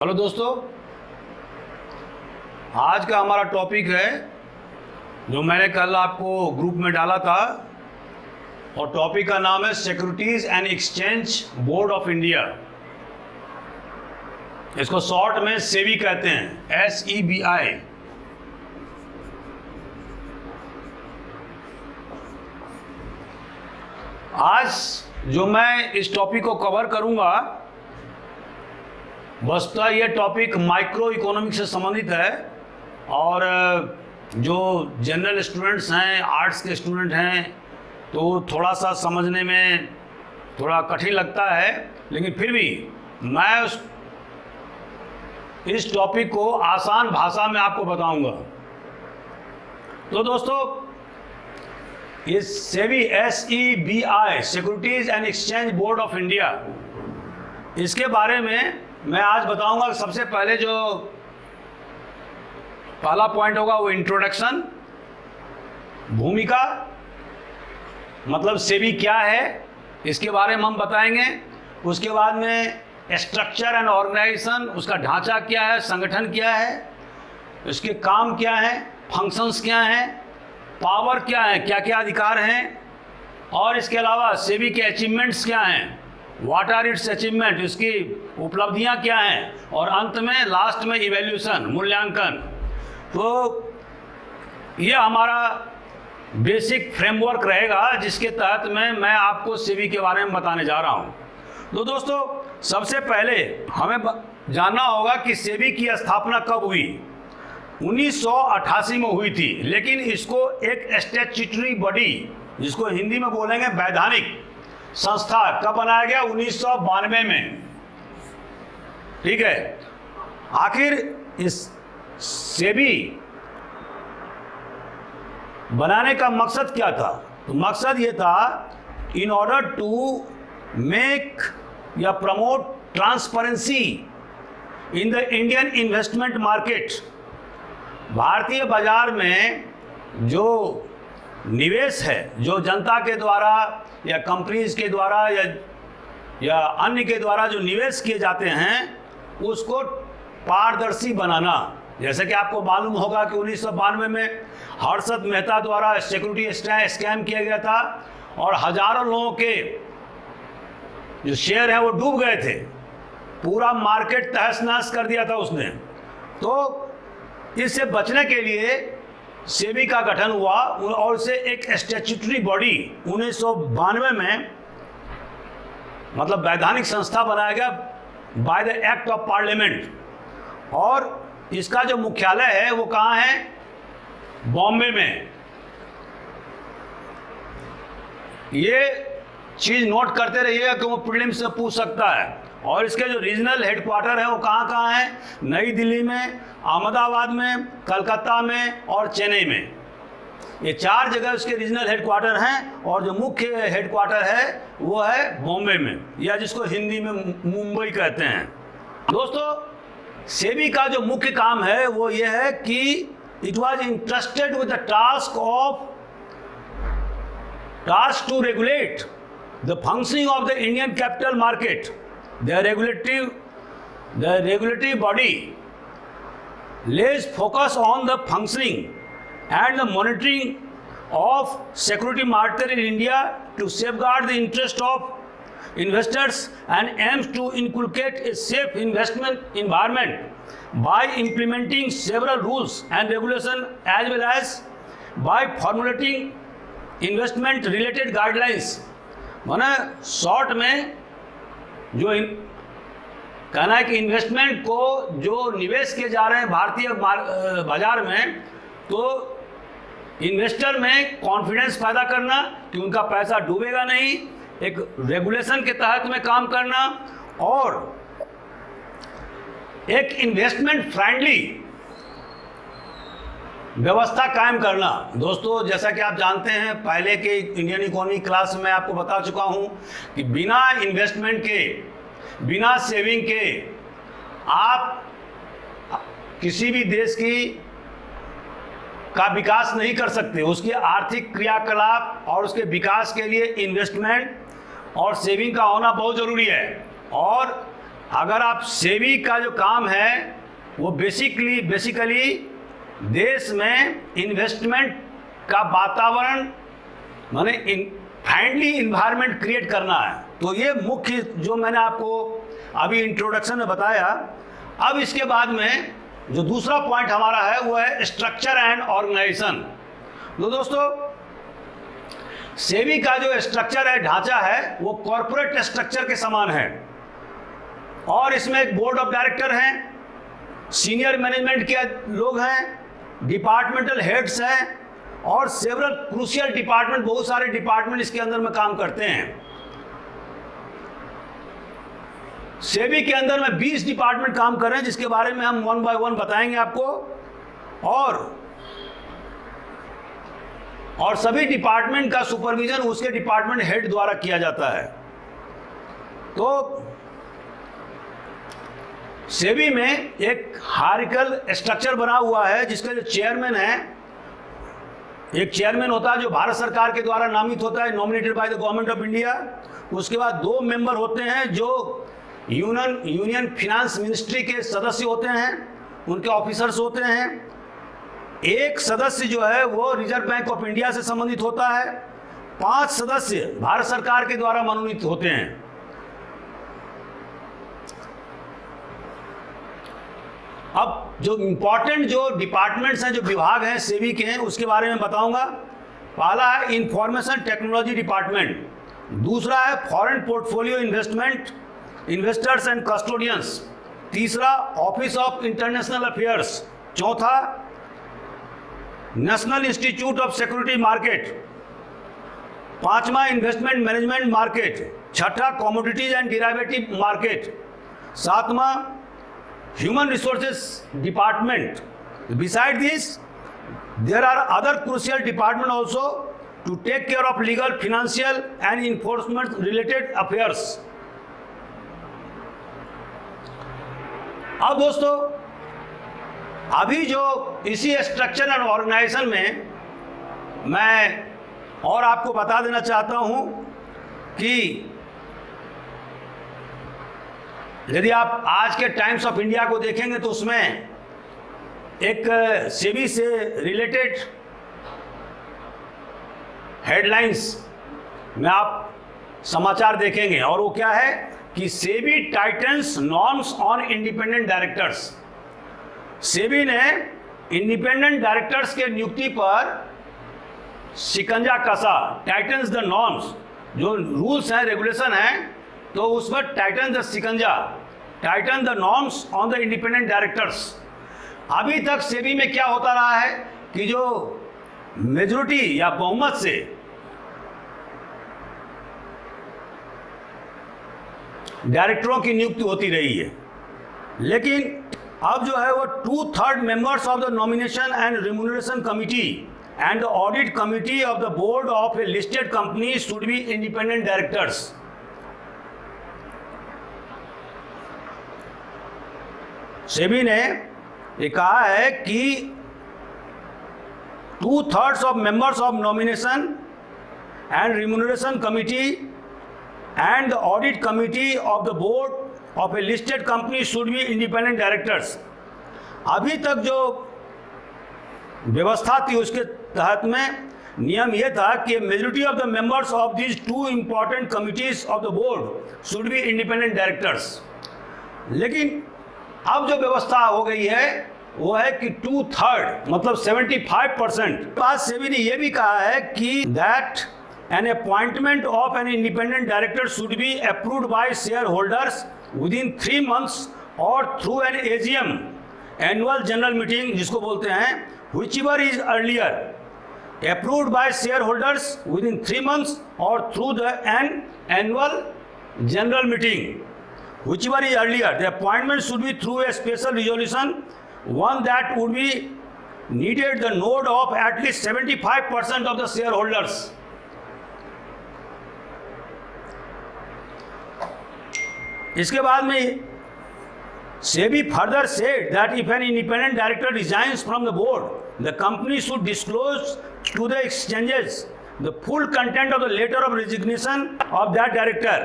Hello दोस्तों, आज का हमारा टॉपिक है जो मैंने कल आपको ग्रुप में डाला था, और टॉपिक का नाम है securities and exchange board of India. इसको शॉर्ट में सेबी कहते हैं, SEBI। आज जो मैं इस टॉपिक को कवर करूंगा, वस्तुतः ये टॉपिक माइक्रो इकोनॉमिक्स से संबंधित है, और जो जनरल स्टूडेंट्स हैं, आर्ट्स के स्टूडेंट हैं, तो थोड़ा सा समझने में थोड़ा कठिन लगता है, लेकिन फिर भी मैं इस टॉपिक को आसान भाषा में आपको बताऊंगा। तो दोस्तों, ये SEBI SEBI, securities and exchange board of India, इसके बारे में मैं आज बताऊंगा। सबसे पहले जो पहला पॉइंट होगा वो इंट्रोडक्शन, भूमिका, मतलब सेबी क्या है इसके बारे में हम बताएंगे। उसके बाद में स्ट्रक्चर एंड ऑर्गेनाइजेशन, उसका ढांचा क्या है, संगठन क्या है, उसके काम क्या है, फंक्शंस क्या हैं, पावर क्या है, क्या क्या अधिकार हैं, और इसके अलावा सेबी के अचीवमेंट्स क्या हैं, व्हाट आर इट्स अचीवमेंट, इसकी उपलब्धियां क्या हैं, और अंत में लास्ट में इवैल्यूएशन, मूल्यांकन। तो ये हमारा बेसिक फ्रेमवर्क रहेगा जिसके तहत मैं आपको सेबी के बारे में बताने जा रहा हूं। तो दोस्तों, सबसे पहले हमें जानना होगा कि सेबी की स्थापना कब हुई। 1988 में हुई थी, लेकिन इसको एक स्टैट्यूटरी बॉडी, जिसको हिंदी में बोलेंगे वैधानिक संस्था, कब बनाया गया? 1992 में। ठीक है। आखिर इस सेबी बनाने का मकसद क्या था? तो मकसद ये था, इन ऑर्डर टू मेक या promote transparency in the Indian investment market. भारतीय बाजार में जो निवेश है, जो जनता के द्वारा या कंपनीज के द्वारा या अन्य के द्वारा जो निवेश किए जाते हैं, उसको पारदर्शी बनाना। जैसे कि आपको मालूम होगा कि 1992 में हर्षद मेहता द्वारा सिक्योरिटी स्कैम किया गया था, और हजारों लोगों के जो शेयर हैं वो डूब गए थे। पूरा मार्केट तहस नहस कर दिया था उसने। तो इससे बचने के लिए सेबी का गठन हुआ, और उसे एक स्टैट्यूटरी बॉडी 1992 में, मतलब वैधानिक संस्था बनाया गया by the act of parliament. और इसका जो मुख्यालय है वो कहाँ है? बॉम्बे में। ये चीज नोट करते रहिएगा कि वो प्रीलिम्स से पूछ सकता है। और इसके जो रीजनल हेडक्वार्टर है वो कहाँ कहाँ है? नई दिल्ली में, अहमदाबाद में, कलकत्ता में और चेन्नई में। ये 4 जगह उसके रीजनल हेडक्वार्टर हैं, और जो मुख्य हेडक्वार्टर है वो है बॉम्बे में, या जिसको हिंदी में मुंबई कहते हैं। दोस्तों, सेबी का जो मुख्य काम है वो ये है कि it was interested with the task to regulate the functioning of the Indian capital market. The regulatory body lays focus on the functioning and the monitoring of security market in India to safeguard the interest of investors, and aims to inculcate a safe investment environment by implementing several rules and regulations, as well as by formulating investment related guidelines। माना short में जो कहना है कि investment को जो निवेश किए जा रहे हैं भारतीय बाजार में, तो इन्वेस्टर में कॉन्फिडेंस पैदा करना कि उनका पैसा डूबेगा नहीं, एक रेगुलेशन के तहत में काम करना, और एक इन्वेस्टमेंट फ्रेंडली व्यवस्था कायम करना। दोस्तों, जैसा कि आप जानते हैं, पहले के इंडियन इकोनॉमी क्लास में आपको बता चुका हूं कि बिना इन्वेस्टमेंट के, बिना सेविंग के आप किसी भी देश का विकास नहीं कर सकते। उसकी आर्थिक क्रियाकलाप और उसके विकास के लिए इन्वेस्टमेंट और सेविंग का होना बहुत ज़रूरी है। और अगर आप सेबी का जो काम है वो बेसिकली देश में इन्वेस्टमेंट का वातावरण माने फ्रेंडली इन्वायरमेंट क्रिएट करना है, तो ये मुख्य जो मैंने आपको अभी इंट्रोडक्शन में बताया। अब इसके बाद में जो दूसरा पॉइंट हमारा है वो है स्ट्रक्चर एंड ऑर्गेनाइजेशन। तो दोस्तों सेबी का जो स्ट्रक्चर है, ढांचा है, वो कॉरपोरेट स्ट्रक्चर के समान है और इसमें एक बोर्ड ऑफ डायरेक्टर हैं, सीनियर मैनेजमेंट के लोग हैं, डिपार्टमेंटल हेड्स हैं और सेवरल क्रूशियल डिपार्टमेंट, बहुत सारे डिपार्टमेंट इसके अंदर में काम करते हैं। सेबी के अंदर में 20 डिपार्टमेंट काम कर रहे हैं, जिसके बारे में हम वन बाय वन बताएंगे आपको, और सभी डिपार्टमेंट का सुपरविजन उसके डिपार्टमेंट हेड द्वारा किया जाता है। तो सेबी में एक हायरार्किकल स्ट्रक्चर बना हुआ है, जिसका जो चेयरमैन है, एक चेयरमैन होता है जो भारत सरकार के द्वारा नामित होता है, nominated by the government of India. उसके बाद 2 मेंबर होते हैं जो यूनियन फिनांस मिनिस्ट्री के सदस्य होते हैं, उनके ऑफिसर्स होते हैं। एक सदस्य जो है वो रिजर्व बैंक ऑफ इंडिया से संबंधित होता है। 5 सदस्य भारत सरकार के द्वारा मनोनीत होते हैं। अब जो इम्पोर्टेंट जो डिपार्टमेंट्स हैं, जो विभाग हैं सेबी के हैं, उसके बारे में बताऊंगा। पहला है इंफॉर्मेशन टेक्नोलॉजी डिपार्टमेंट, दूसरा है foreign portfolio investors and custodians, तीसरा ऑफिस ऑफ इंटरनेशनल अफेयर्स, चौथा national institute of security market, पांचवा इन्वेस्टमेंट मैनेजमेंट मार्केट, छठा कमोडिटीज एंड डिराइवेटिव मार्केट, सातवां Human Resources Department. Beside this, there are other crucial departments also to take care of legal, financial and enforcement related affairs. अब दोस्तों अभी जो इसी structure and organisation में मैं और आपको बता देना चाहता हूं कि यदि आप आज के टाइम्स ऑफ इंडिया को देखेंगे तो उसमें एक सेबी से रिलेटेड हेडलाइंस में आप समाचार देखेंगे, और वो क्या है कि SEBI titans norms on independent directors. SEBI ने इंडिपेंडेंट डायरेक्टर्स के नियुक्ति पर शिकंजा कसा, टाइटन्स द नॉर्म्स, जो रूल्स हैं, रेगुलेशन हैं, तो उस पर टाइटन द शिकंजा, Titan the norms on the independent directors. अभी तक सेबी में क्या होता रहा है कि जो मेजॉरिटी या बहुमत से डायरेक्टरों की नियुक्ति होती रही है, लेकिन अब जो है वो 2/3 members of the nomination and remuneration committee and the audit committee of the board of A listed company should be independent directors. SEBI ने ये कहा है कि 2/3 of members of nomination and remuneration committee and the audit committee of the board of A listed company should be independent directors. अभी तक जो व्यवस्था थी उसके तहत में नियम यह था कि majority of the members of these 2 important committees of the board should be independent directors. लेकिन अब जो व्यवस्था हो गई है वो है कि 2/3 मतलब 75%। बाद सेबी ने यह भी कहा है कि that an appointment of N independent director should be approved by share holders within 3 months और through an AGM annual general meeting, जिसको बोलते हैं whichever is earlier, approved by shareholders within 3 months or through an annual general meeting. Whichever is earlier, the appointment should be through a special resolution, one that would be needed the nod of at least 75% of the shareholders. इसके बाद में SEBI further said that if an independent director resigns from the board, the company should disclose to the exchanges the full content of the letter of resignation of that director.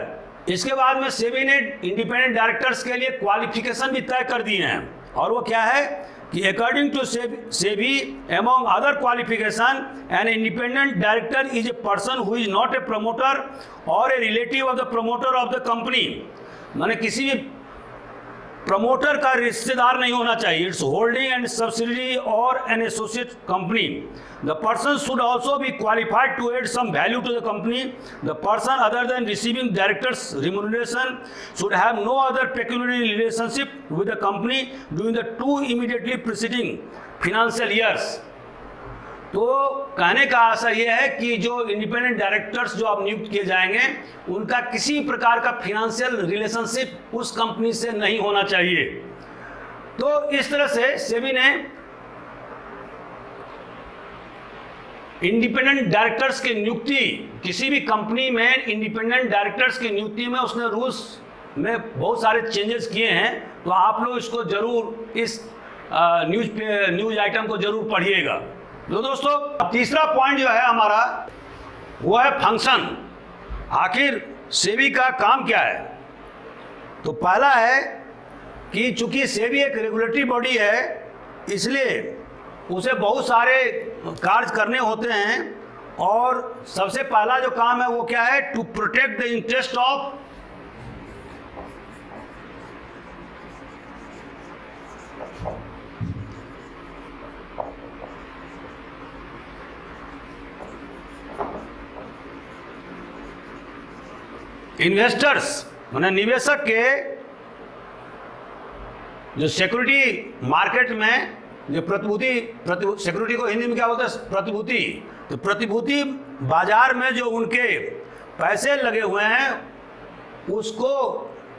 इसके बाद में सेबी ने independent directors के लिए qualification भी तय कर दिए हैं, और वो क्या है कि according to SEBI among other qualification an independent director is a person who is not a promoter or a relative of the promoter of the company. माने किसी भी प्रमोटर का रिश्तेदार नहीं होना चाहिए। It's holding and subsidiary or an associate company. The person should also be qualified to add some value to the company. The person other than receiving directors remuneration should have no other peculiar relationship with the company during the 2 immediately preceding financial years. तो कहने का आशय यह है कि जो independent directors जो अब नियुक्त किए जाएंगे उनका किसी प्रकार का फाइनेंशियल रिलेशनशिप उस कंपनी से नहीं होना चाहिए। तो इस तरह से सेबी ने इंडिपेंडेंट डायरेक्टर्स की नियुक्ति, किसी भी कंपनी में इंडिपेंडेंट डायरेक्टर्स की नियुक्ति में उसने रूल्स में बहुत सारे चेंजेस किए हैं। तो आप लोग इसको जरूर इस न्यूज आइटम को जरूर पढ़िएगा। तो दोस्तों तीसरा पॉइंट जो है हमारा वो है फंक्शन। आखिर सेबी का काम क्या है? तो पहला है कि चूंकि सेबी एक रेगुलेटरी बॉडी है, इसलिए उसे बहुत सारे कार्य करने होते हैं, और सबसे पहला जो काम है वो क्या है? To protect the interest of investors, माने निवेशक के जो सिक्योरिटी मार्केट में जो प्रतिभूति सिक्योरिटी को हिंदी में क्या बोलते हैं? प्रतिभूति। तो प्रतिभूति बाजार में जो उनके पैसे लगे हुए हैं उसको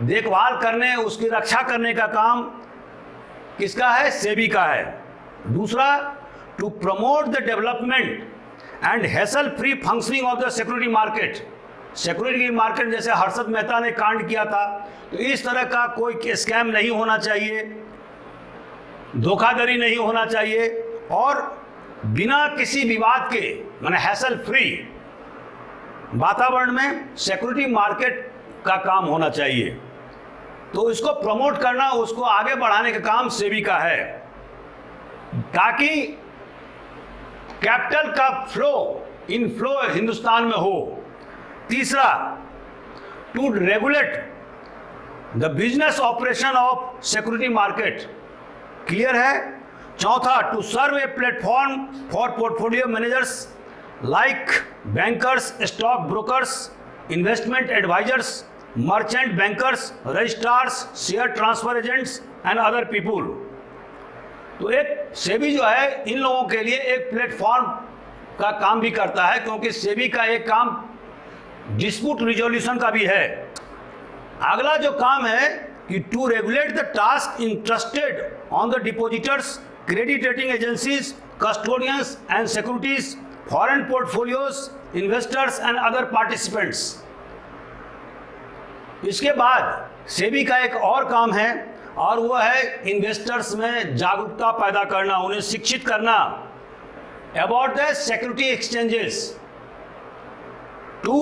देखभाल करने, उसकी रक्षा करने का काम किसका है? सेबी का है। दूसरा, to promote the development and hassle free functioning of the security market. Security market जैसे हर्षद मेहता ने कांड किया था, तो इस तरह का कोई स्कैम नहीं होना चाहिए, धोखाधड़ी नहीं होना चाहिए, और बिना किसी विवाद के माने हैसल फ्री वातावरण में सिक्योरिटी मार्केट का काम होना चाहिए। तो इसको प्रमोट करना, उसको आगे बढ़ाने का काम सेबी का है, ताकि कैपिटल का इनफ्लो हिंदुस्तान में हो। तीसरा, to regulate the business operation of security market. Clear है? चौथा, to serve a platform for portfolio managers like bankers, stock brokers, investment advisers, merchant bankers, registrars, share transfer agents and other people. तो एक सेबी जो है इन लोगों के लिए एक प्लेटफॉर्म का काम भी करता है, क्योंकि सेबी का एक काम डिस्प्यूट रिजोल्यूशन का भी है। अगला जो काम है कि to regulate the task interested on the depositors, credit rating agencies, custodians and securities, foreign portfolios, investors and other participants. इसके बाद सेबी का एक और काम है, और वो है इन्वेस्टर्स में जागरूकता पैदा करना, उन्हें शिक्षित करना about the security exchanges, to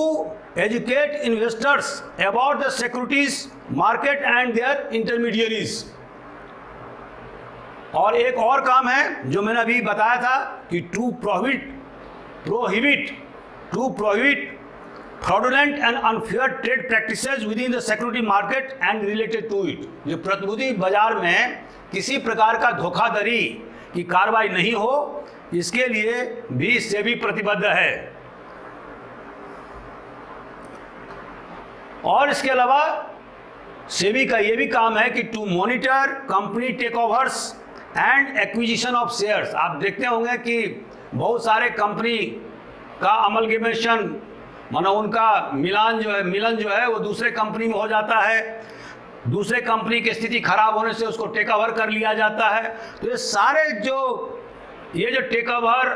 educate investors about the securities market and their intermediaries। और एक और काम है जो मैंने अभी बताया था कि to prohibit fraudulent and unfair trade practices within the security market and related to it। जो प्रतिभूति बाजार में किसी प्रकार का धोखाधड़ी की कार्रवाई नहीं हो, इसके लिए भी सेबी प्रतिबद्ध है। और इसके अलावा सेबी का ये भी काम है कि to monitor company takeovers and acquisition of shares. आप देखते होंगे कि बहुत सारे कंपनी का अमलगेमेशन, मानो उनका मिलन जो है वो दूसरे कंपनी में हो जाता है, दूसरे कंपनी की स्थिति खराब होने से उसको टेक ओवर कर लिया जाता है। तो ये जो टेक ओवर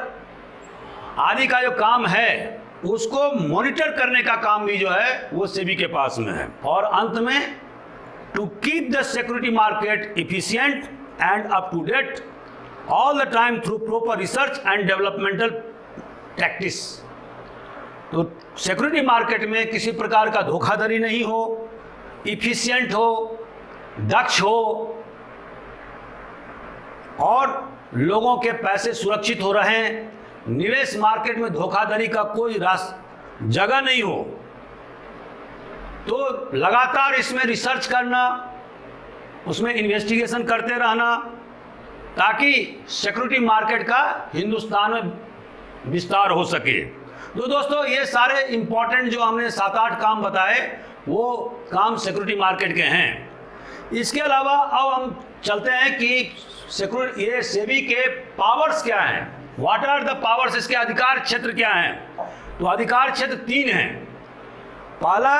आदि का जो काम है उसको मॉनिटर करने का काम भी जो है वो सेबी के पास में है। और अंत में to keep the security market efficient and up to date all the time through proper research and developmental practice. तो सिक्योरिटी मार्केट में किसी प्रकार का धोखाधड़ी नहीं हो, इफिशिएंट हो, दक्ष हो और लोगों के पैसे सुरक्षित हो रहें, निवेश मार्केट में धोखाधड़ी का कोई जगह नहीं हो। तो लगातार इसमें रिसर्च करना, उसमें इन्वेस्टिगेशन करते रहना, ताकि सिक्योरिटी मार्केट का हिंदुस्तान में विस्तार हो सके। तो दोस्तों, ये सारे इंपॉर्टेंट जो हमने 7-8 काम बताए वो काम सिक्योरिटी मार्केट के हैं। इसके अलावा अब हम चलते हैं कि ये सेबी के पावर्स क्या हैं, व्हाट आर द पावर्स, इसके अधिकार क्षेत्र क्या हैं। तो अधिकार क्षेत्र 3 हैं। पहला,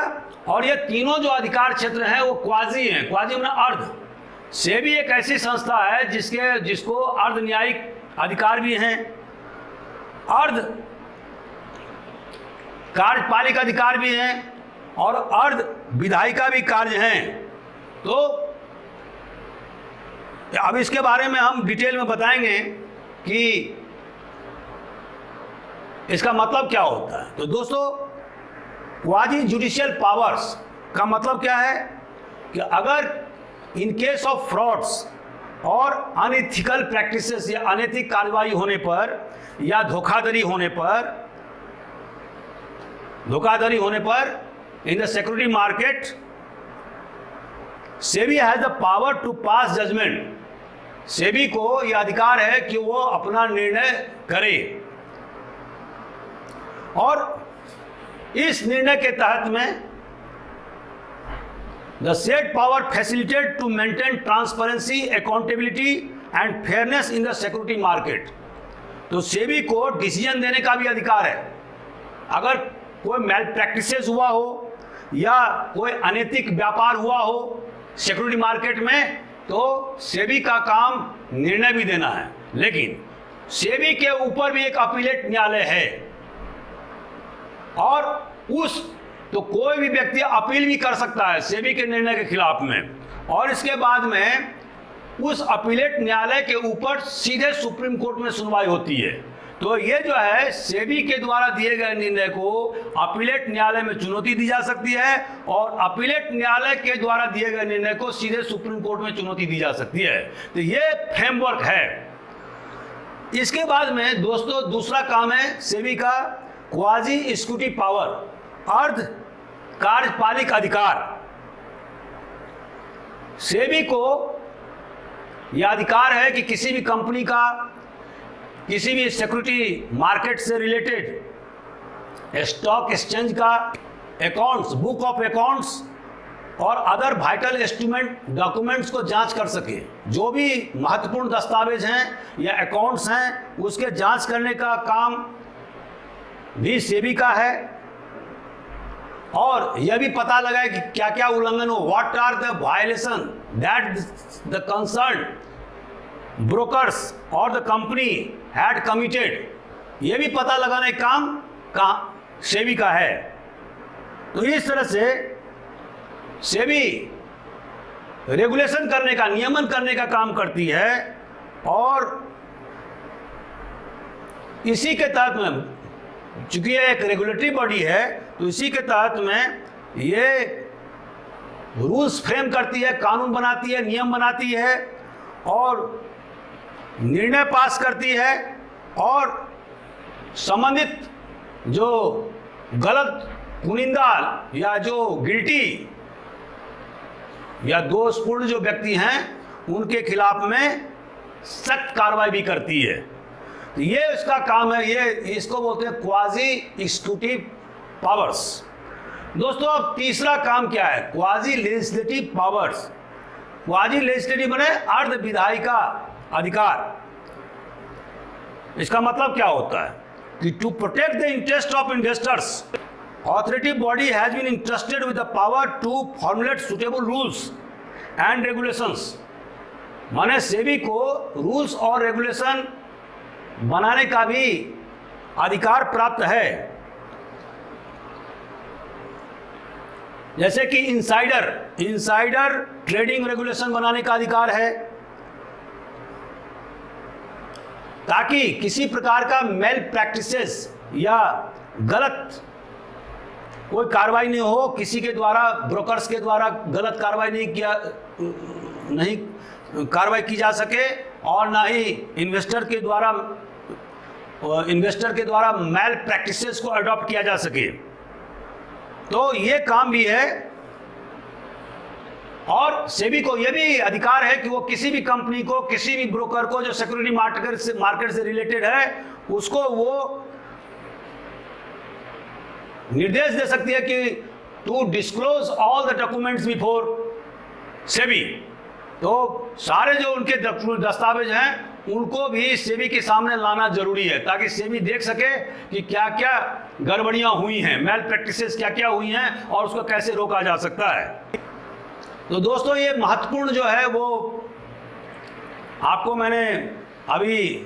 और ये तीनों जो अधिकार क्षेत्र हैं वो क्वाजी हैं। क्वाजी मतलब अर्ध। सेबी एक ऐसी संस्था है जिसको अर्ध न्यायिक अधिकार भी हैं, अर्ध कार्यपालिक अधिकार भी हैं और अर्ध विधायिका भी कार्य हैं। तो अब इसके बारे में हम डिटेल में बताएंगे कि इसका मतलब क्या होता है। तो दोस्तों, क्वाजी जुडिशियल पावर्स का मतलब क्या है कि अगर इन केस ऑफ फ्रॉड्स और अनएथिकल प्रैक्टिसेस या अनैतिक कार्रवाई होने पर या धोखाधड़ी होने पर in the security market, SEBI has the power to pass judgement. SEBI को यह अधिकार है कि वो अपना निर्णय करे और इस निर्णय के तहत में the said power facilitate to maintain transparency, accountability and fairness in the security market. तो सेबी को डिसीजन देने का भी अधिकार है। अगर कोई मैल प्रैक्टिसेस हुआ हो या कोई अनैतिक व्यापार हुआ हो सिक्योरिटी मार्केट में, तो सेबी का काम निर्णय भी देना है। लेकिन सेबी के ऊपर भी एक अपीलेट न्यायालय है और तो कोई भी व्यक्ति अपील भी कर सकता है सेबी के निर्णय के खिलाफ में, और इसके बाद में उस अपीलेट न्यायालय के ऊपर सीधे सुप्रीम कोर्ट में सुनवाई होती है। तो ये जो है, सेबी के द्वारा दिए गए निर्णय को अपीलेट न्यायालय में चुनौती दी जा सकती है और अपीलेट न्यायालय के द्वारा दिए गए निर्णय को सीधे सुप्रीम कोर्ट में चुनौती दी जा सकती है। तो ये फ्रेमवर्क है। इसके बाद में दोस्तों दूसरा काम है सेबी का क्वाजी एक्जीक्यूटिव पावर, अर्ध कार्यपालिक अधिकार। सेबी को यह अधिकार है कि किसी भी कंपनी का, किसी भी सिक्योरिटी मार्केट से रिलेटेड स्टॉक एक्सचेंज का अकाउंट्स, बुक ऑफ अकाउंट्स और अदर वाइटल इंस्ट्रूमेंट डॉक्यूमेंट्स को जांच कर सके। जो भी महत्वपूर्ण दस्तावेज हैं या अकाउंट्स हैं उसके जांच करने का काम भी सेबी का है और यह भी पता लगाए कि क्या क्या उल्लंघन हो, what are the violation that the concern brokers और द कंपनी हैड कमिटेड। यह भी पता लगाने का काम सेबी का है। तो इस तरह से सेबी रेगुलेशन करने का, नियमन करने का काम करती है और इसी के तहत में, चूंकि यह एक रेगुलेटरी बॉडी है, तो इसी के तहत में ये रूल्स फ्रेम करती है, कानून बनाती है, नियम बनाती है और निर्णय पास करती है और संबंधित जो गलत, कुनिंदा या जो गिल्टी या दोषपूर्ण जो व्यक्ति हैं उनके खिलाफ में सख्त कार्रवाई भी करती है। तो ये इसका काम है। ये इसको बोलते हैं क्वाजी एक्जीक्यूटिव पावर्स। दोस्तों अब तीसरा काम क्या है, quasi legislative powers. Quasi legislative माने अर्ध विधायिका अधिकार। इसका मतलब क्या होता है कि to protect the interest of investors, authoritative body has been entrusted with the power to formulate suitable rules and regulations। माने सेबी को रूल्स और रेगुलेशन बनाने का भी अधिकार प्राप्त है। जैसे कि इनसाइडर ट्रेडिंग रेगुलेशन बनाने का अधिकार है, ताकि किसी प्रकार का मेल प्रैक्टिसेस या गलत कोई कार्रवाई नहीं हो, किसी के द्वारा, ब्रोकर्स के द्वारा गलत कार्रवाई नहीं कार्रवाई की जा सके, और ना ही इन्वेस्टर के द्वारा मैल प्रैक्टिसेस को अडॉप्ट किया जा सके। तो ये काम भी है। और सेबी को यह भी अधिकार है कि वो किसी भी कंपनी को, किसी भी ब्रोकर को जो सिक्योरिटी मार्केट से रिलेटेड है, उसको वो निर्देश दे सकती है कि to disclose all the documents before SEBI. तो सारे जो उनके दस्तावेज हैं उनको भी सेबी के सामने लाना जरूरी है, ताकि सेबी देख सके कि क्या क्या गड़बड़ियां हुई हैं, मैल प्रैक्टिसेस क्या क्या हुई हैं, और उसको कैसे रोका जा सकता है। तो दोस्तों, ये महत्वपूर्ण जो है वो आपको मैंने अभी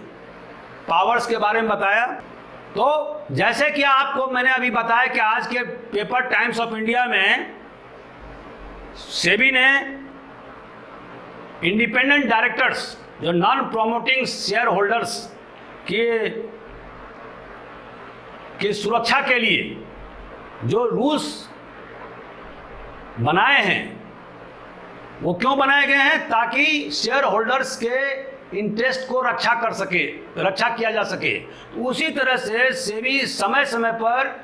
पावर्स के बारे में बताया। तो जैसे कि आपको मैंने अभी बताया कि आज के पेपर टाइम्स ऑफ इंडिया में सेबी ने इंडिपेंडेंट डायरेक्टर्स, जो नॉन प्रोमोटिंग शेयर होल्डर्स की सुरक्षा के लिए जो रूल्स बनाए हैं, वो क्यों बनाए गए हैं? ताकि शेयर होल्डर्स के इंटरेस्ट को रक्षा किया जा सके। उसी तरह से सेबी समय समय पर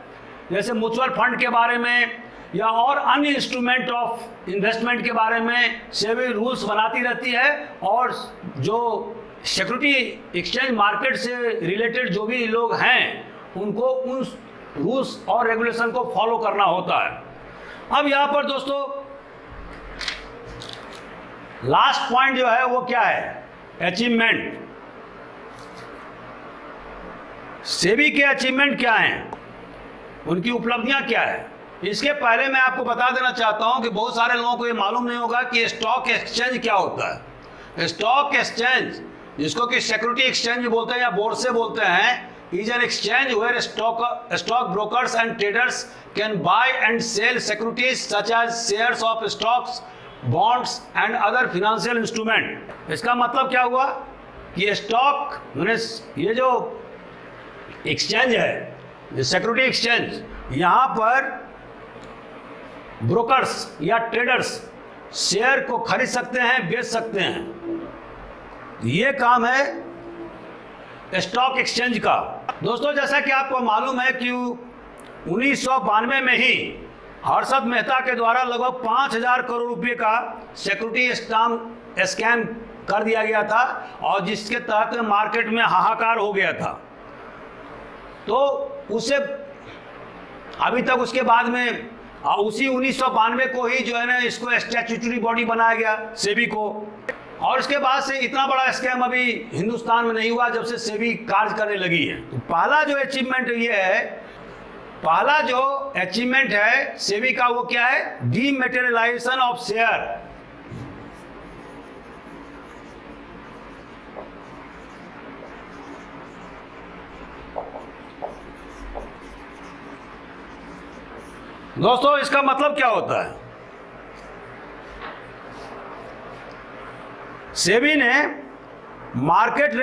जैसे म्यूचुअल फंड के बारे में या और अन्य इंस्ट्रूमेंट ऑफ इन्वेस्टमेंट के बारे में सेबी रूल्स बनाती रहती है, और जो सिक्योरिटी एक्सचेंज मार्केट से रिलेटेड जो भी लोग हैं उनको उन रूल्स और रेगुलेशन को फॉलो करना होता है। अब यहाँ पर दोस्तों लास्ट पॉइंट जो है वो क्या है? अचीवमेंट। सेबी के अचीवमेंट क्या हैं, उनकी उपलब्धियां क्या है? इसके पहले मैं आपको बता देना चाहता हूं कि बहुत सारे लोगों को ये मालूम नहीं होगा कि स्टॉक एक्सचेंज क्या होता है। स्टॉक एक्सचेंज, जिसको कि सिक्योरिटी एक्सचेंज बोलते हैं या बोर्ड से बोलते हैं, is an exchange where stock brokers and traders can buy and sell securities such as shares of stocks, bonds and other financial instrument। इसका मतलब क्या हुआ कि स्टॉक मैंने ये जो एक्सचेंज है, ये सिक्योरिटी एक्सचेंज, यहाँ पर ब्रोकर्स या ट्रेडर्स शेयर को खरीद सकते हैं, बेच सकते हैं। ये काम है स्टॉक एक्सचेंज का। दोस्तों, जैसा कि आपको मालूम है कि 1992 में ही हर्षद मेहता के द्वारा लगभग 5,000 करोड़ रुपए का सिक्योरिटी स्कैम कर दिया गया था, और जिसके तहत मार्केट में हाहाकार हो गया था। तो उससे अभी तक उसके बाद में उसी 1992 को ही जो है ना, इसको स्टैट्यूटरी बॉडी बनाया गया सेबी को, और इसके बाद से इतना बड़ा स्कैम अभी हिंदुस्तान में नहीं हुआ जब से सेबी कार्य करने लगी है। तो पहला जो अचीवमेंट है सेबी का, वो क्या है? डीमैटेरियलाइजेशन ऑफ शेयर। दोस्तों, इसका मतलब क्या होता है? सेबी ने मार्केट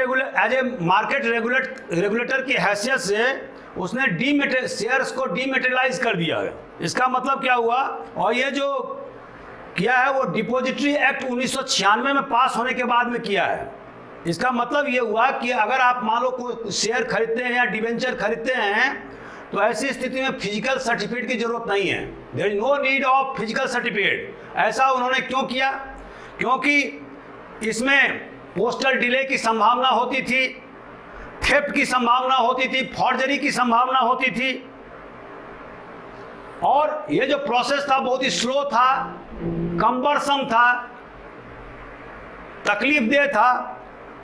रेगुलेटर की हैसियत से उसने शेयर्स को डीमैटेरियलाइज कर दिया है। इसका मतलब क्या हुआ? और ये जो किया है वो डिपॉजिटरी एक्ट 1996 में पास होने के बाद में किया है। इसका मतलब ये हुआ कि अगर आप मान लो कोई शेयर खरीदते हैं या डिवेंचर खरीदते हैं, तो ऐसी स्थिति में फिजिकल सर्टिफिकेट की जरूरत नहीं है। There is no need of physical certificate. ऐसा उन्होंने क्यों किया? क्योंकि इसमें पोस्टल डिले की संभावना होती थी, थेफ्ट की संभावना होती थी, फॉर्जरी की संभावना होती थी, और ये जो प्रोसेस था बहुत ही स्लो था, कम्बरसम था, तकलीफदेह था।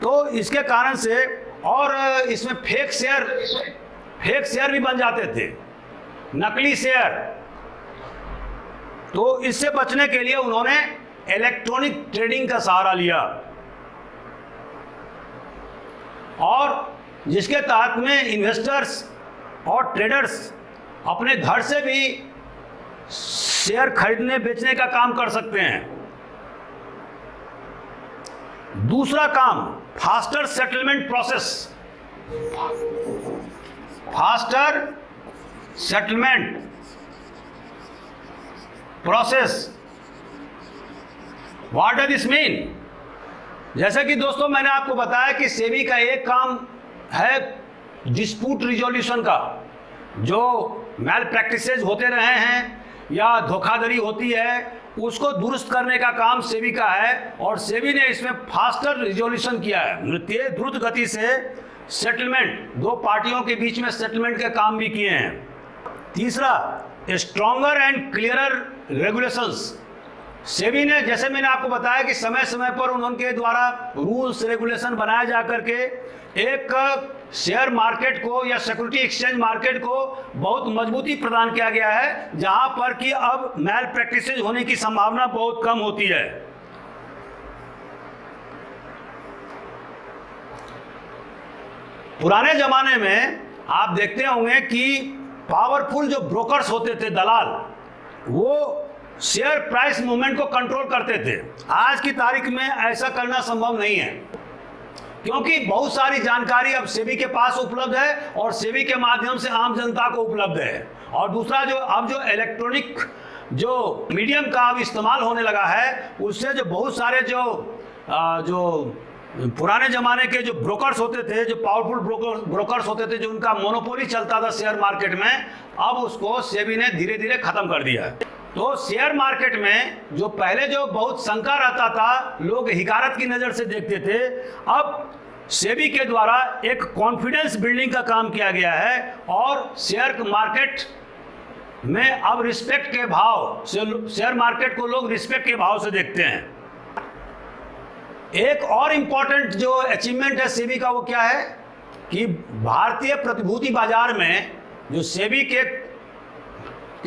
तो इसके कारण से, और इसमें फेक शेयर भी बन जाते थे, नकली शेयर। तो इससे बचने के लिए उन्होंने इलेक्ट्रॉनिक ट्रेडिंग का सहारा लिया, और जिसके तहत में इन्वेस्टर्स और ट्रेडर्स अपने घर से भी शेयर खरीदने बेचने का काम कर सकते हैं। दूसरा काम, faster settlement process. Faster settlement process. What does this mean? जैसा कि दोस्तों मैंने आपको बताया कि सेबी का एक काम है डिस्प्यूट रिजोल्यूशन का, जो मैल प्रैक्टिसेज होते रहे हैं या धोखाधड़ी होती है उसको दुरुस्त करने का काम सेबी का है, और सेबी ने इसमें फास्टर रिजोल्यूशन किया है, तेज द्रुत गति से सेटलमेंट, दो पार्टियों के बीच में सेटलमेंट के काम भी किए हैं। तीसरा, stronger and clearer regulations. SEBI ने, जैसे मैंने आपको बताया कि समय समय पर उनके द्वारा रूल्स रेगुलेशन बनाया जा करके एक शेयर मार्केट को या सिक्योरिटी एक्सचेंज मार्केट को बहुत मजबूती प्रदान किया गया है, जहां पर कि अब मैल प्रैक्टिसेज होने की संभावना बहुत कम होती है। पुराने जमाने में आप देखते होंगे कि पावरफुल जो ब्रोकर्स होते थे, दलाल, वो शेयर प्राइस मूवमेंट को कंट्रोल करते थे। आज की तारीख में ऐसा करना संभव नहीं है, क्योंकि बहुत सारी जानकारी अब सेबी के पास उपलब्ध है और सेबी के माध्यम से आम जनता को उपलब्ध है। और दूसरा, जो अब जो इलेक्ट्रॉनिक जो मीडियम का अब इस्तेमाल होने लगा है, उससे जो बहुत सारे जो पुराने ज़माने के जो ब्रोकर्स होते थे, जो पावरफुल ब्रोकर्स होते थे, जो उनका मोनोपोली चलता था शेयर मार्केट में, अब उसको सेबी ने धीरे धीरे ख़त्म कर दिया है। तो शेयर मार्केट में जो पहले जो बहुत शंका रहता था, लोग हिकारत की नज़र से देखते थे, अब सेबी के द्वारा एक कॉन्फिडेंस बिल्डिंग का काम किया गया है और शेयर मार्केट में अब रिस्पेक्ट के भाव से, शेयर मार्केट को लोग रिस्पेक्ट के भाव से देखते हैं। एक और इम्पॉर्टेंट जो अचीवमेंट है सेबी का, वो क्या है कि भारतीय प्रतिभूति बाजार में जो सेबी के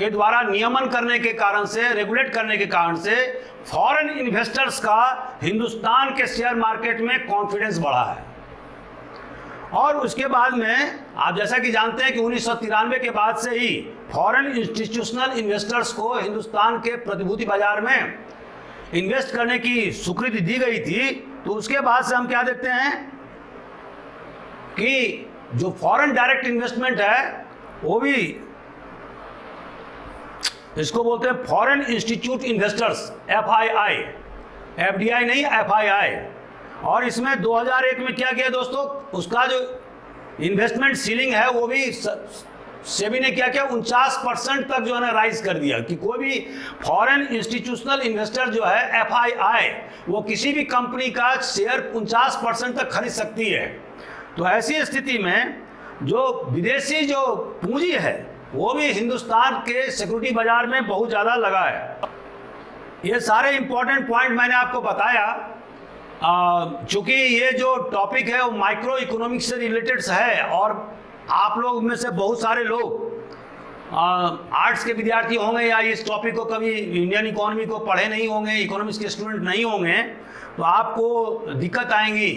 द्वारा नियमन करने के कारण से, रेगुलेट करने के कारण से फॉरेन इन्वेस्टर्स का हिंदुस्तान के शेयर मार्केट में कॉन्फिडेंस बढ़ा है। और उसके बाद में आप जैसा कि जानते हैं कि 1993 के बाद से ही फॉरेन इंस्टीट्यूशनल इन्वेस्टर्स को हिंदुस्तान के प्रतिभूति बाजार में इन्वेस्ट करने की स्वीकृति दी गई थी। तो उसके बाद से हम क्या देखते हैं कि जो फॉरेन डायरेक्ट इन्वेस्टमेंट है, वो भी, इसको बोलते हैं foreign institute investors, FII, FDI नहीं, FII। और इसमें 2001 में क्या किया दोस्तों, उसका जो इन्वेस्टमेंट सीलिंग है वो भी सेबी ने क्या किया, 49% तक जो है ना राइज कर दिया कि कोई भी फॉरेन इंस्टीट्यूशनल इन्वेस्टर जो है FII, वो किसी भी कंपनी का शेयर 49% तक खरीद सकती है। तो ऐसी स्थिति में जो विदेशी जो पूंजी है वो भी हिंदुस्तान के सिक्योरिटी बाजार में बहुत ज़्यादा लगा है। ये सारे इंपॉर्टेंट पॉइंट मैंने आपको बताया, चूँकि ये जो टॉपिक है वो माइक्रो इकोनॉमिक्स से रिलेटेड है और आप लोग में से बहुत सारे लोग आर्ट्स के विद्यार्थी होंगे या इस टॉपिक को कभी इंडियन इकोनॉमी को पढ़े नहीं होंगे, इकोनॉमिक्स के स्टूडेंट नहीं होंगे, तो आपको दिक्कत आएंगी।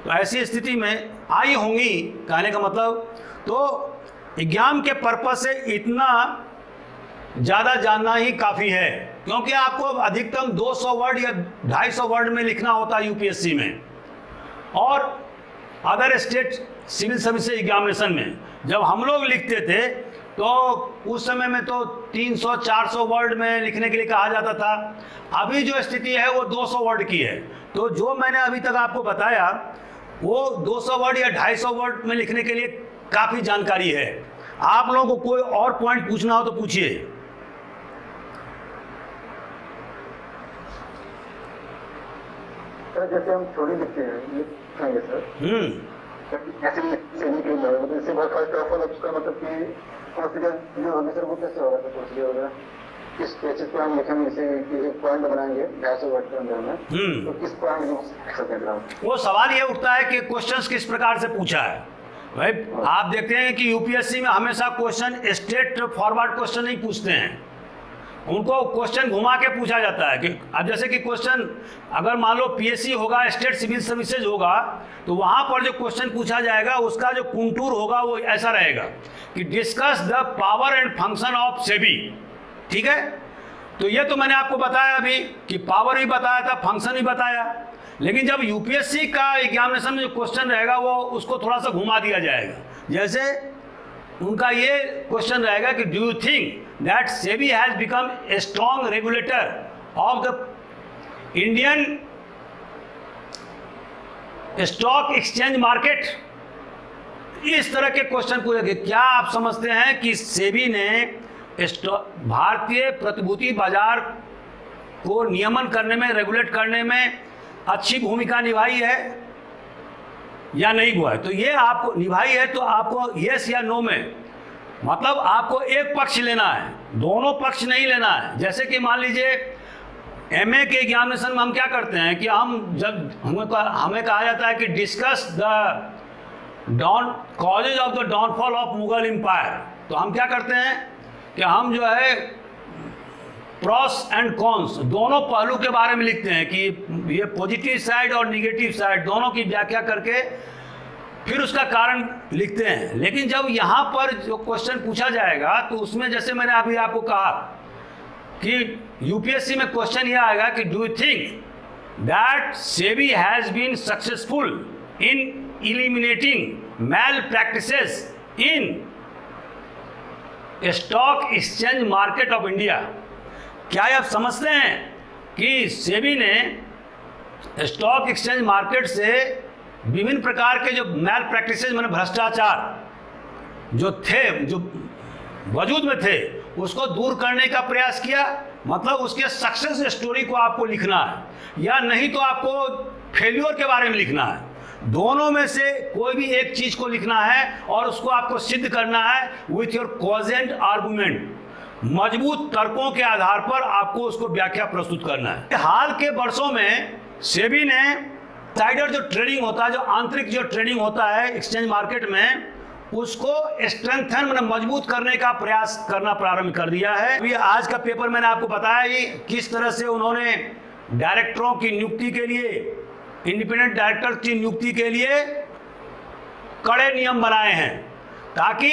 तो ऐसी स्थिति में आई होंगी, कहने का मतलब, तो एग्जाम के पर्पज से इतना ज़्यादा जानना ही काफ़ी है, क्योंकि आपको अधिकतम 200 वर्ड या 250 वर्ड में लिखना होता है यूपीएससी में। और other state civil services examination में जब हम लोग लिखते थे तो उस समय में तो 300-400 वर्ड में लिखने के लिए कहा जाता था। अभी जो स्थिति है वो 200 वर्ड की है। तो जो मैंने अभी तक आपको बताया वो 200 वर्ड या 250 वर्ड में लिखने के लिए काफ़ी जानकारी है। आप लोगों को कोई और पॉइंट पूछना हो तो पूछिए। सर जैसे हम थोड़ी लिखते हैं सर, ऐसे इससे बहुत फर्स्ट ऑफ ऑल उसका मतलब कि प्रोसीजर जो होगा सर वो कैसे होगा, सर प्रोसीजर होगा किस बेसिस पे हम लिखेंगे, जैसे कि एक पॉइंट बनाएंगे 250 वर्ड के अंदर में, तो किस पॉइंट लिख सकते हैं? वो सवाल ये उठता है कि क्वेश्चंस किस प्रकार से पूछा है। भाई आप देखते हैं कि यूपीएससी में हमेशा क्वेश्चन स्ट्रेट फॉरवर्ड क्वेश्चन नहीं पूछते हैं, उनको क्वेश्चन घुमा के पूछा जाता है। कि अब जैसे कि क्वेश्चन अगर मान लो पीएससी होगा, स्टेट सिविल सर्विसेज होगा, तो वहाँ पर जो क्वेश्चन पूछा जाएगा उसका जो कंटूर होगा वो ऐसा रहेगा कि discuss the power and function of SEBI. ठीक है, तो ये तो मैंने आपको बताया अभी कि पावर भी बताया था, फंक्शन भी बताया। लेकिन जब यूपीएससी का एग्जामिनेशन में जो क्वेश्चन रहेगा वो उसको थोड़ा सा घुमा दिया जाएगा। जैसे उनका ये क्वेश्चन रहेगा कि do you think that SEBI has become a strong regulator of the Indian stock exchange market? इस तरह के क्वेश्चन पूछेंगे। क्या आप समझते हैं कि सेबी ने भारतीय प्रतिभूति बाजार को नियमन करने में, रेगुलेट करने में अच्छी भूमिका निभाई है या नहीं हुआ है? तो ये आपको निभाई है, तो आपको यस या नो में, मतलब आपको एक पक्ष लेना है, दोनों पक्ष नहीं लेना है। जैसे कि मान लीजिए एमए के एग्जामिनेशन में हम क्या करते हैं कि हम जब हमें कहा जाता है कि discuss the causes of the downfall of Mughal empire, तो हम क्या करते हैं कि हम जो है प्रॉस एंड कॉन्स दोनों पहलू के बारे में लिखते हैं कि ये पॉजिटिव साइड और निगेटिव साइड दोनों की व्याख्या करके फिर उसका कारण लिखते हैं। लेकिन जब यहाँ पर जो क्वेश्चन पूछा जाएगा तो उसमें जैसे मैंने अभी आपको कहा कि यूपीएससी में क्वेश्चन यह आएगा कि do you think that SEBI has been successful in eliminating malpractices in stock exchange market of India? क्या आप समझते हैं कि सेबी ने स्टॉक एक्सचेंज मार्केट से विभिन्न प्रकार के जो मैल प्रैक्टिसेस माने भ्रष्टाचार जो थे, जो वजूद में थे, उसको दूर करने का प्रयास किया? मतलब उसके सक्सेस स्टोरी को आपको लिखना है या नहीं तो आपको फेल्योर के बारे में लिखना है। दोनों में से कोई भी एक चीज को लिखना है और उसको आपको सिद्ध करना है विथ योर कॉजेंट आर्गुमेंट। मजबूत तर्कों के आधार पर आपको उसको व्याख्या प्रस्तुत करना है। हाल के वर्षों में सेबी ने साइडर जो ट्रेडिंग होता है, जो आंतरिक जो ट्रेडिंग होता है एक्सचेंज मार्केट में, उसको स्ट्रेंथन मतलब मजबूत करने का प्रयास करना प्रारंभ कर दिया है। अभी आज का पेपर मैंने आपको बताया कि किस तरह से उन्होंने डायरेक्टरों की नियुक्ति के लिए, इंडिपेंडेंट डायरेक्टर की नियुक्ति के लिए कड़े नियम बनाए हैं ताकि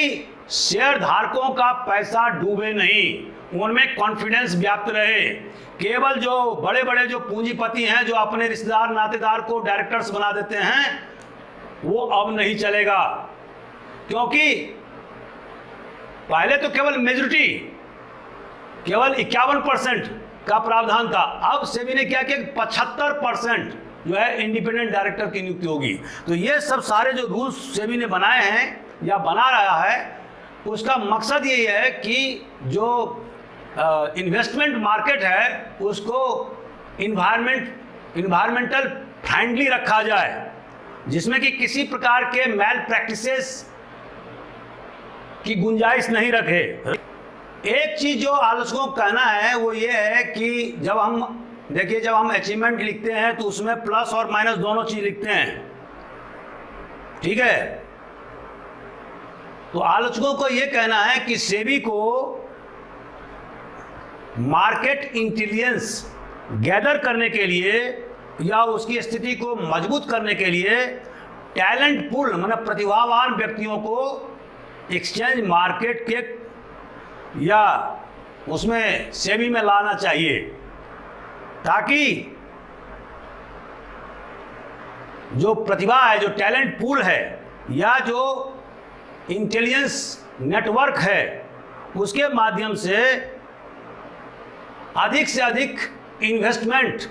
शेयर धारकों का पैसा डूबे नहीं, उनमें कॉन्फिडेंस व्याप्त रहे। केवल जो बड़े बड़े जो पूंजीपति हैं जो अपने रिश्तेदार नातेदार को डायरेक्टर्स बना देते हैं, वो अब नहीं चलेगा, क्योंकि पहले तो केवल मेजॉरिटी केवल 51% का प्रावधान था। अब सेबी ने क्या किया, 75% जो है इंडिपेंडेंट डायरेक्टर की नियुक्ति होगी। तो ये सब सारे जो रूल्स सेबी ने बनाए हैं या बना रहा है, उसका मकसद यही है कि जो इन्वेस्टमेंट मार्केट है उसको इन्वायरमेंटल फ्रेंडली रखा जाए, जिसमें कि किसी प्रकार के मैल प्रैक्टिसेस की गुंजाइश नहीं रखे। एक चीज जो आलोचकों को कहना है वो ये है कि जब हम देखिए, जब हम अचीवमेंट लिखते हैं तो उसमें प्लस और माइनस दोनों चीज लिखते हैं, ठीक है। तो आलोचकों को यह कहना है कि सेबी को मार्केट इंटेलिजेंस गैदर करने के लिए या उसकी स्थिति को मजबूत करने के लिए टैलेंट पूल मतलब प्रतिभावान व्यक्तियों को एक्सचेंज मार्केट के या उसमें सेबी में लाना चाहिए, ताकि जो प्रतिभा है, जो टैलेंट पूल है या जो इंटेलिजेंस नेटवर्क है, उसके माध्यम से अधिक इन्वेस्टमेंट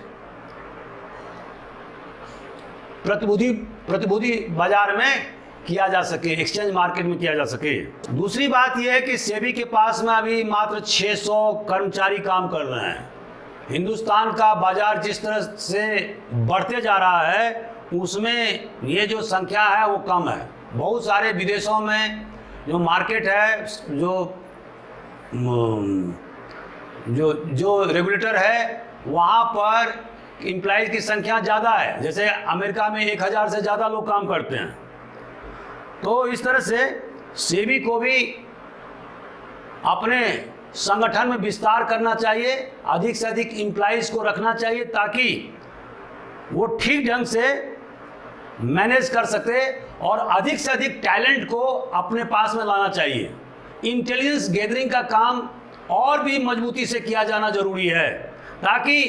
प्रतिभूति बाजार में किया जा सके, एक्सचेंज मार्केट में किया जा सके। दूसरी बात यह है कि सेबी के पास में अभी मात्र 600 कर्मचारी काम कर रहे हैं। हिंदुस्तान का बाजार जिस तरह से बढ़ते जा रहा है उसमें ये जो संख्या है वो कम है। बहुत सारे विदेशों में जो मार्केट है, जो रेगुलेटर है, वहाँ पर एम्प्लॉइज की संख्या ज़्यादा है। जैसे अमेरिका में 1000 से ज़्यादा लोग काम करते हैं। तो इस तरह से सेबी को भी अपने संगठन में विस्तार करना चाहिए, अधिक से अधिक एम्प्लॉइज को रखना चाहिए ताकि वो ठीक ढंग से मैनेज कर सके और अधिक से अधिक टैलेंट को अपने पास में लाना चाहिए। इंटेलिजेंस गैदरिंग का काम और भी मजबूती से किया जाना जरूरी है ताकि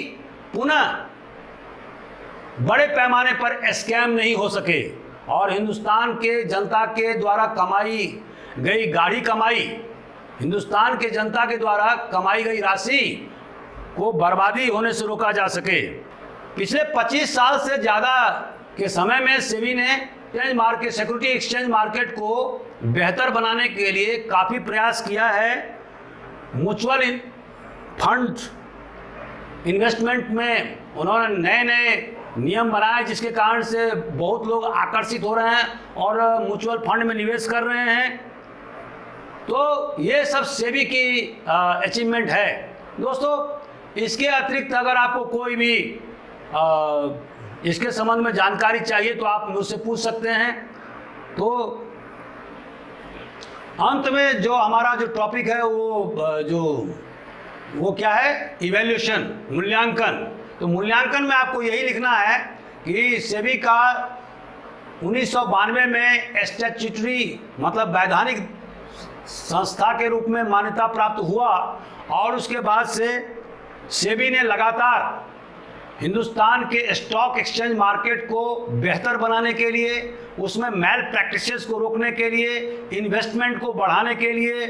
पुनः बड़े पैमाने पर स्कैम नहीं हो सके और हिंदुस्तान के जनता के द्वारा कमाई गई गाढ़ी कमाई, हिंदुस्तान के जनता के द्वारा कमाई गई राशि को बर्बादी होने से रोका जा सके। पिछले 25 साल से ज़्यादा के समय में सेबी ने सिक्योरिटी एक्सचेंज मार्केट को बेहतर बनाने के लिए काफ़ी प्रयास किया है। म्यूचुअल फंड इन्वेस्टमेंट में उन्होंने नए नए नियम बनाए, जिसके कारण से बहुत लोग आकर्षित हो रहे हैं और म्यूचुअल फंड में निवेश कर रहे हैं। तो ये सब सेबी की अचीवमेंट है दोस्तों। इसके अतिरिक्त अगर आपको कोई भी इसके संबंध में जानकारी चाहिए तो आप मुझसे पूछ सकते हैं। तो अंत में जो हमारा जो टॉपिक है वो क्या है, इवैल्यूएशन, मूल्यांकन। तो मूल्यांकन में आपको यही लिखना है कि सेबी का 1992 में स्टैट्यूटरी मतलब वैधानिक संस्था के रूप में मान्यता प्राप्त हुआ और उसके बाद से सेबी ने लगातार हिंदुस्तान के स्टॉक एक्सचेंज मार्केट को बेहतर बनाने के लिए, उसमें मैल प्रैक्टिसेस को रोकने के लिए, इन्वेस्टमेंट को बढ़ाने के लिए,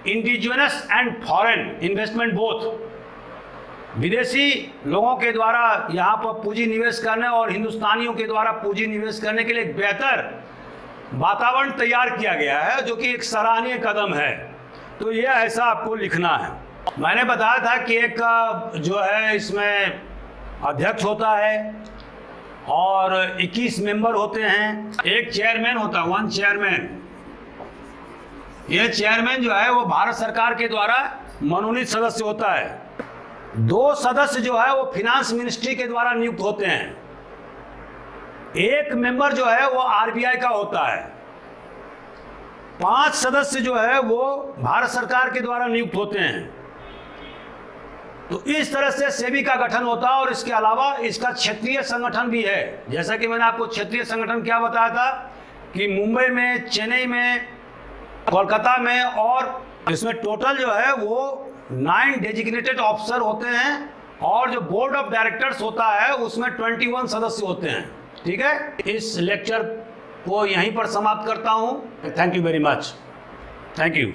indigenous and foreign investment both, विदेशी लोगों के द्वारा यहाँ पर पूंजी निवेश करने और हिंदुस्तानियों के द्वारा पूंजी निवेश करने के लिए एक बेहतर वातावरण तैयार किया गया है, जो कि एक सराहनीय कदम है। तो यह ऐसा आपको लिखना है। मैंने बताया था कि एक जो है इसमें अध्यक्ष होता है और 21 मेंबर होते हैं, एक चेयरमैन होता है, 1 चेयरमैन। यह चेयरमैन जो है वो भारत सरकार के द्वारा मनोनीत सदस्य होता है। 2 सदस्य जो है वो फिनांस मिनिस्ट्री के द्वारा नियुक्त होते हैं। एक मेंबर जो है वो आरबीआई का होता है। 5 सदस्य जो है वो भारत सरकार के द्वारा नियुक्त होते हैं। तो इस तरह से सेबी का गठन होता है और इसके अलावा इसका क्षेत्रीय संगठन भी है। जैसा कि मैंने आपको क्षेत्रीय संगठन क्या बताया था कि मुंबई में, चेन्नई में, कोलकाता में, और इसमें टोटल जो है वो 9 डेजिग्नेटेड ऑफिसर होते हैं और जो बोर्ड ऑफ डायरेक्टर्स होता है उसमें 21 सदस्य होते हैं। ठीक है, इस लेक्चर को यहीं पर समाप्त करता हूँ। Thank you very much. Thank you.